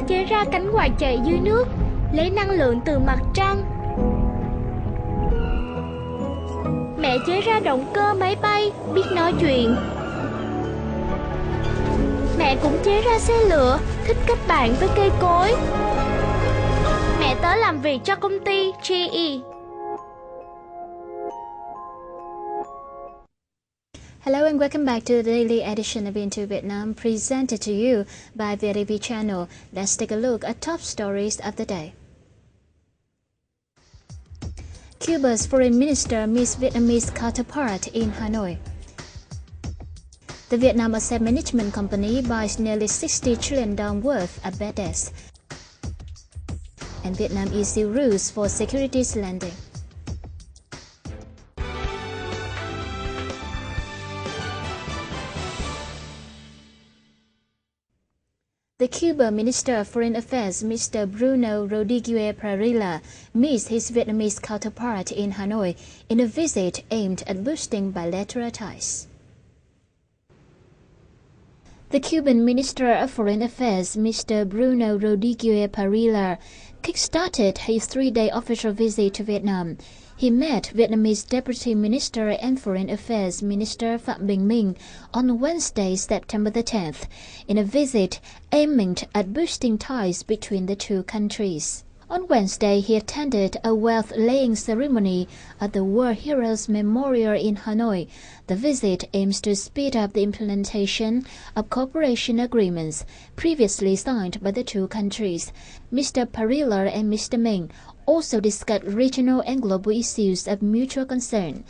chế ra cánh quạt chạy dưới nước, lấy năng lượng từ mặt trăng. Mẹ chế ra động cơ máy bay, biết nói chuyện. Mẹ cũng chế ra xe lửa, thích kết bạn với cây cối. Mẹ tớ làm việc cho công ty GE. Hello and welcome back to the daily edition of Into Vietnam, presented to you by VITV channel. Let's take a look at top stories of the day. Cuba's foreign minister meets Vietnamese counterpart in Hanoi. The Vietnam Asset Management Company buys nearly $60 trillion worth of bad debts. And Vietnam issue rules for securities lending. The Cuban Minister of Foreign Affairs, Mr. Bruno Rodriguez Parrilla, meets his Vietnamese counterpart in Hanoi in a visit aimed at boosting bilateral ties. The Cuban Minister of Foreign Affairs, Mr. Bruno Rodriguez Parrilla, kick-started his three-day official visit to Vietnam. He met Vietnamese Deputy Minister and Foreign Affairs Minister Phạm Bình Minh on Wednesday, September the 10th, in a visit aiming at boosting ties between the two countries. On Wednesday, he attended a wealth-laying ceremony at the War Heroes Memorial in Hanoi. The visit aims to speed up the implementation of cooperation agreements previously signed by the two countries. Mr. Parrilla and Mr. Minh also discussed regional and global issues of mutual concern.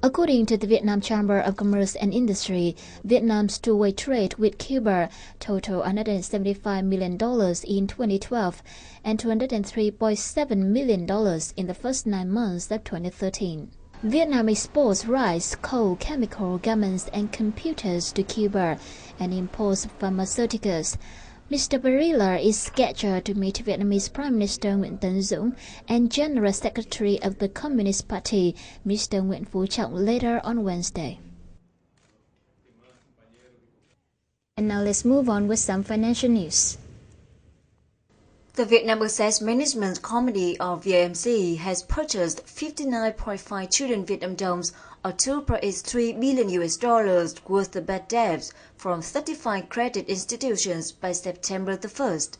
According to the Vietnam Chamber of Commerce and Industry, Vietnam's two-way trade with Cuba totaled $175 million in 2012 and $203.7 million in the first 9 months of 2013. Vietnam exports rice, coal, chemical, garments, and computers to Cuba and imports pharmaceuticals. Mr. Parrilla is scheduled to meet Vietnamese Prime Minister Nguyễn Tấn Dũng and General Secretary of the Communist Party, Mr. Nguyễn Phú Trọng, later on Wednesday. And now let's move on with some financial news. The Vietnam Asset Management Company, or VAMC, has purchased 59.5 trillion Vietnam đồng, or $2.83 billion worth of bad debts from 35 credit institutions by September the 1st.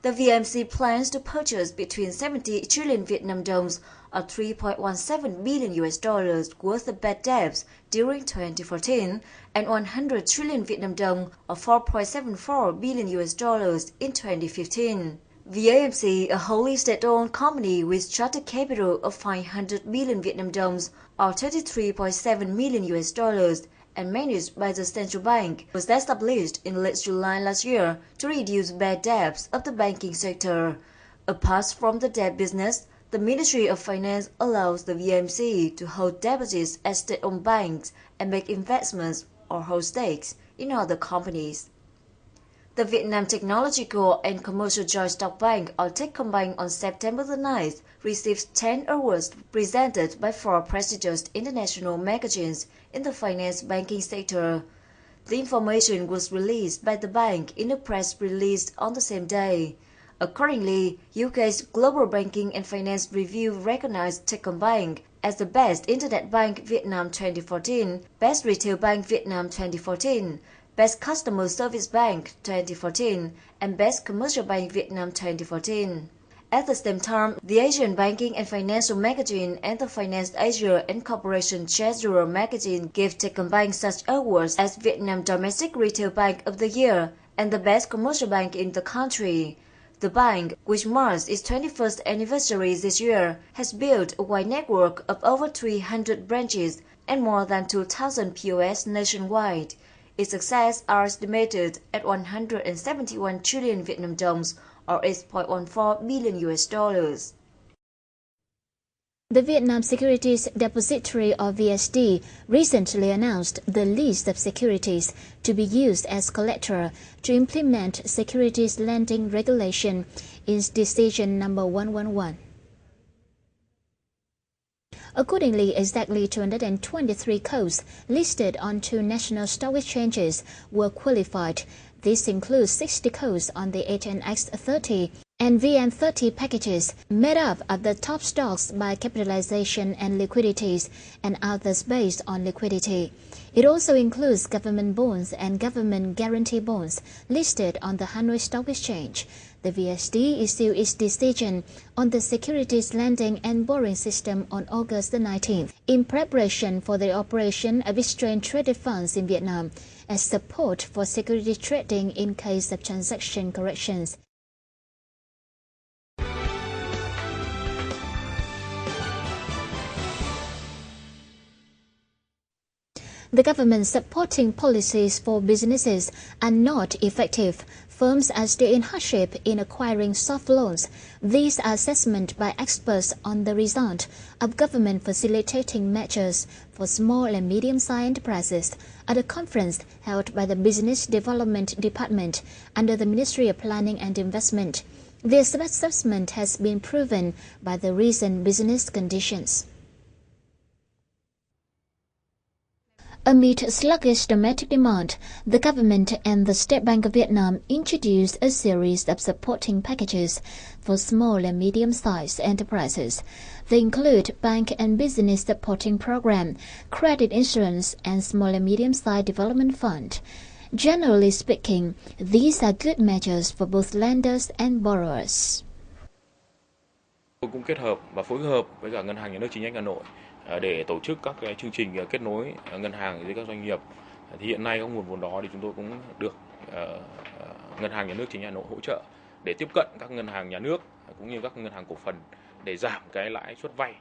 The VAMC plans to purchase between 70 trillion Vietnam đồng, or $3.17 billion worth of bad debts during 2014, and 100 trillion Vietnam đồng, or $4.74 billion in 2015. VAMC, a wholly state-owned company with chartered capital of 500 billion Vietnam đồng, or $33.7 million, and managed by the central bank, was established in late July last year to reduce bad debts of the banking sector. Apart from the debt business, the Ministry of Finance allows the VAMC to hold deposits at state-owned banks and make investments or hold stakes in other companies. The Vietnam Technological and Commercial Joint Stock Bank, or Techcombank, on September the 9th received 10 awards presented by 4 prestigious international magazines in the finance banking sector. The information was released by the bank in a press release on the same day. Accordingly, UK's Global Banking and Finance Review recognized Techcombank as the Best Internet Bank Vietnam 2014, Best Retail Bank Vietnam 2014, Best Customer Service Bank 2014, and Best Commercial Bank Vietnam 2014. At the same time, the Asian Banking and Financial Magazine and the Finance Asia and Corporation Treasurer Magazine gave Techcombank such awards as Vietnam Domestic Retail Bank of the Year and the Best Commercial Bank in the country. The bank, which marks its 21st anniversary this year, has built a wide network of over 300 branches and more than 2,000 POS nationwide. Its assets are estimated at 171 trillion Vietnam đồng, or $8.14 billion. The Vietnam Securities Depository, or VSD, recently announced the list of securities to be used as collateral to implement securities lending regulation in Decision number 111. Accordingly, exactly 223 codes listed on 2 national stock exchanges were qualified. This includes 60 codes on the HNX30 and VM30 packages, made up of the top stocks by capitalization and liquidities, and others based on liquidity. It also includes government bonds and government guarantee bonds listed on the Hanoi Stock Exchange. The VSD issued its decision on the securities lending and borrowing system on August the 19th, in preparation for the operation of exchange-traded funds in Vietnam, as support for security trading in case of transaction corrections. The government supporting policies for businesses are not effective. Firms are still in hardship in acquiring soft loans. These are assessments by experts on the result of government facilitating measures for small and medium-sized enterprises at a conference held by the Business Development Department under the Ministry of Planning and Investment. This assessment has been proven by the recent business conditions. Amid sluggish domestic demand, the government and the State Bank of Vietnam introduced a series of supporting packages for small and medium-sized enterprises. They include Bank and Business Supporting Program, Credit Insurance, and Small and Medium-Sized Development Fund. Generally speaking, these are good measures for both lenders and borrowers. Cũng kết hợp và phối hợp với cả Ngân hàng Nhà nước chi nhánh Hà Nội để tổ chức các cái chương trình kết nối ngân hàng với các doanh nghiệp. Thì hiện nay các nguồn vốn đó thì chúng tôi cũng được Ngân hàng Nhà nước chi nhánh Hà Nội hỗ trợ để tiếp cận các ngân hàng nhà nước cũng như các ngân hàng cổ phần để giảm cái lãi suất vay.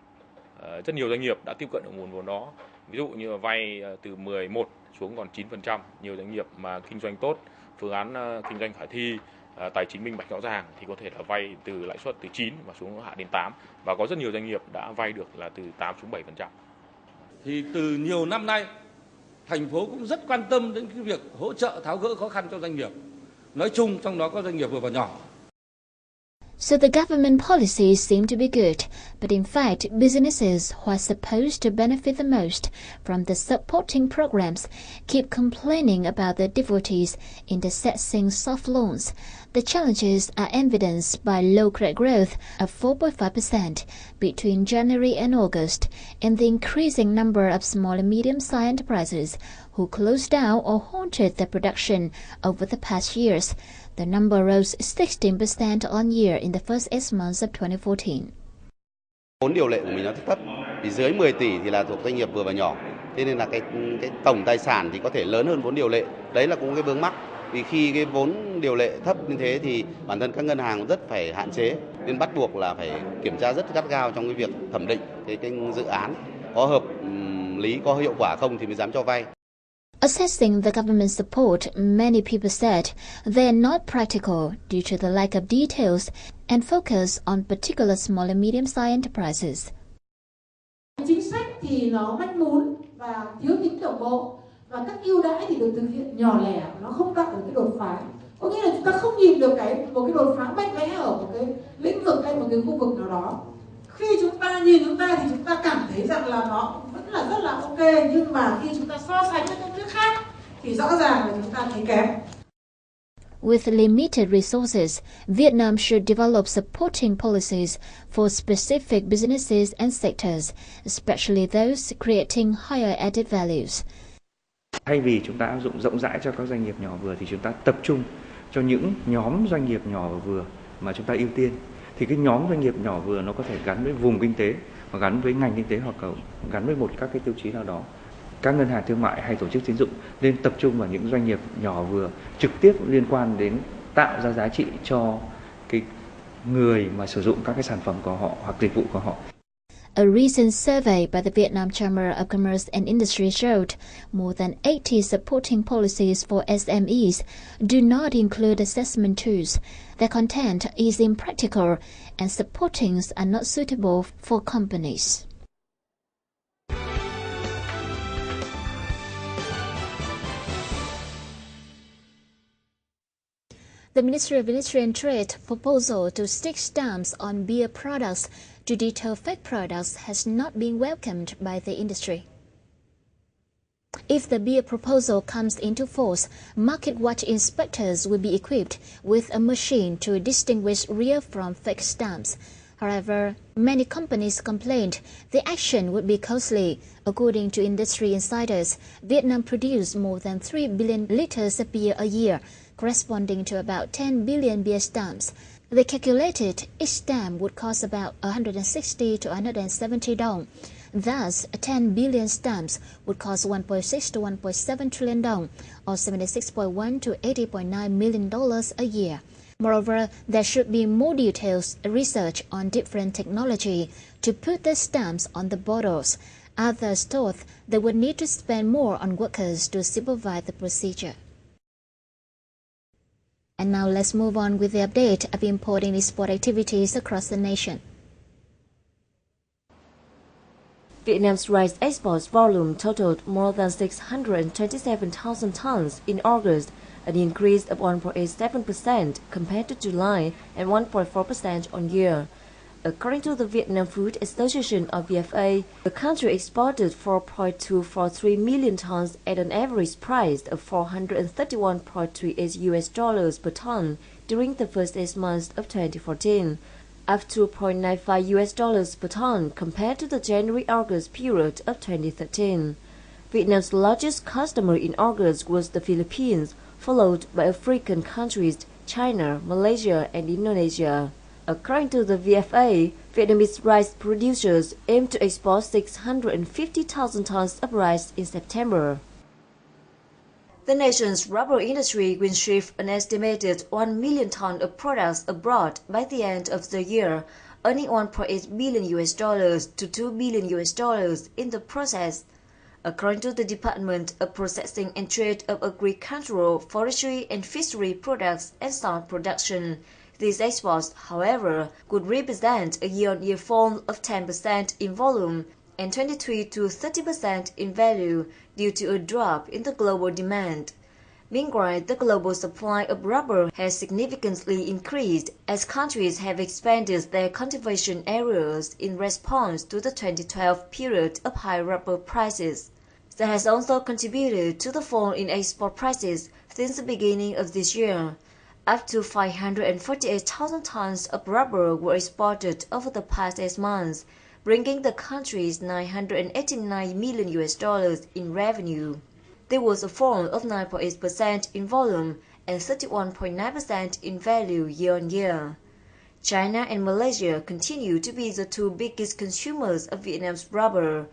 Rất nhiều doanh nghiệp đã tiếp cận được nguồn vốn đó. Ví dụ như vay từ 11 xuống còn 9%. Nhiều doanh nghiệp mà kinh doanh tốt, phương án kinh doanh khả thi, tài chính minh bạch rõ ràng thì có thể là vay từ lãi suất từ 9 và xuống hạ đến 8, và có rất nhiều doanh nghiệp đã vay được là từ 8 xuống 7%. Thì từ nhiều năm nay, thành phố cũng rất quan tâm đến cái việc hỗ trợ tháo gỡ khó khăn cho doanh nghiệp. Nói chung trong đó có doanh nghiệp vừa và nhỏ. So the government policies seem to be good, but in fact, businesses who are supposed to benefit the most from the supporting programs keep complaining about the difficulties in accessing soft loans. The challenges are evidenced by low credit growth of 4.5% between January and August, and the increasing number of small and medium-sized enterprises who closed down or halted their production over the past years. The number rose 16% on year in the first 8 months of 2014. Vốn điều lệ của mình nó thấp, vì dưới 10 tỷ thì là thuộc doanh nghiệp vừa và nhỏ. Thế nên là cái tổng tài sản thì có thể lớn hơn vốn điều lệ. Đấy là cũng cái vướng mắc. Vì khi cái vốn điều lệ thấp như thế thì bản thân các ngân hàng rất phải hạn chế, nên bắt buộc là phải kiểm tra rất gắt gao trong cái việc thẩm định cái dự án có hợp lý, có hiệu quả không thì mới dám cho vay. Assessing the government support, many people said they are not practical due to the lack of details and focus on particular small and medium-sized enterprises. Chính sách thì nó manh mún và thiếu tính đồng bộ, và các ưu đãi thì được thực hiện nhỏ lẻ, nó không tạo được cái đột phá. Có nghĩa là chúng ta không nhìn được một cái đột phá mạnh mẽ ở một cái lĩnh vực hay một cái khu vực nào đó. Khi chúng ta nhìn chúng ta thì chúng ta cảm thấy rằng là nó vẫn là rất là ok, nhưng mà khi chúng ta so sánh với các nước khác thì rõ ràng là chúng ta thấy kém. With limited resources, Vietnam should develop supporting policies for specific businesses and sectors, especially those creating higher added values. Thay vì chúng ta áp dụng rộng rãi cho các doanh nghiệp nhỏ vừa thì chúng ta tập trung cho những nhóm doanh nghiệp nhỏ và vừa mà chúng ta ưu tiên. Thì cái nhóm doanh nghiệp nhỏ vừa nó có thể gắn với vùng kinh tế, hoặc gắn với ngành kinh tế, hoặc gắn với các cái tiêu chí nào đó. Các ngân hàng thương mại hay tổ chức tín dụng nên tập trung vào những doanh nghiệp nhỏ vừa trực tiếp liên quan đến tạo ra giá trị cho cái người mà sử dụng các cái sản phẩm của họ hoặc dịch vụ của họ. A recent survey by the Vietnam Chamber of Commerce and Industry showed more than 80 supporting policies for SMEs do not include assessment tools. Their content is impractical and supportings are not suitable for companies. The Ministry of Industry and Trade proposal to stick stamps on beer products to deter fake products has not been welcomed by the industry. If the beer proposal comes into force, market watch inspectors will be equipped with a machine to distinguish real from fake stamps. However, many companies complained the action would be costly. According to industry insiders, Vietnam produces more than 3 billion liters of beer a year, corresponding to about 10 billion beer stamps. They calculated each stamp would cost about 160 to 170 dong. Thus, 10 billion stamps would cost 1.6 to 1.7 trillion dong, or $76.1 to $80.9 million a year. Moreover, there should be more detailed research on different technology to put the stamps on the bottles. Others thought they would need to spend more on workers to supervise the procedure. And now let's move on with the update of import and export activities across the nation. Vietnam's rice exports volume totaled more than 627,000 tons in August, an increase of 1.87% compared to July and 1.4% on year. According to the Vietnam Food Association of VFA, the country exported 4.243 million tons at an average price of $431.38 US per ton during the first 8 months of 2014, up $2.95 US per ton compared to the January-August period of 2013. Vietnam's largest customer in August was the Philippines, followed by African countries, China, Malaysia, and Indonesia. According to the VFA, Vietnamese rice producers aim to export 650,000 tons of rice in September. The nation's rubber industry will ship an estimated 1 million tons of products abroad by the end of the year, earning $1.8 billion to $2 billion in the process. According to the Department of Processing and Trade of Agricultural, Forestry and Fishery Products and Salt Production, these exports, however, could represent a year-on-year fall of 10% in volume and 23 to 30% in value due to a drop in the global demand. Meanwhile, the global supply of rubber has significantly increased as countries have expanded their cultivation areas in response to the 2012 period of high rubber prices. That has also contributed to the fall in export prices since the beginning of this year. Up to 548,000 tons of rubber were exported over the past 8 months, bringing the country's $989 million in revenue. There was a fall of 9.8% in volume and 31.9% in value year-on-year. China and Malaysia continue to be the two biggest consumers of Vietnam's rubber.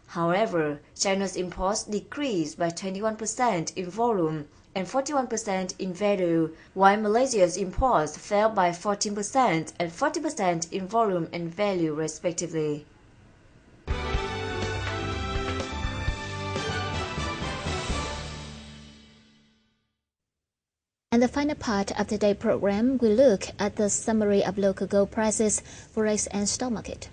However, China's imports decreased by 21% in volume and 41% in value, while Malaysia's imports fell by 14% and 40% in volume and value respectively. And the final part of today's program, we look at the summary of local gold prices, forex and stock market.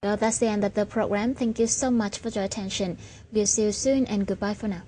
Well, that's the end of the program. Thank you so much for your attention. We'll see you soon and goodbye for now.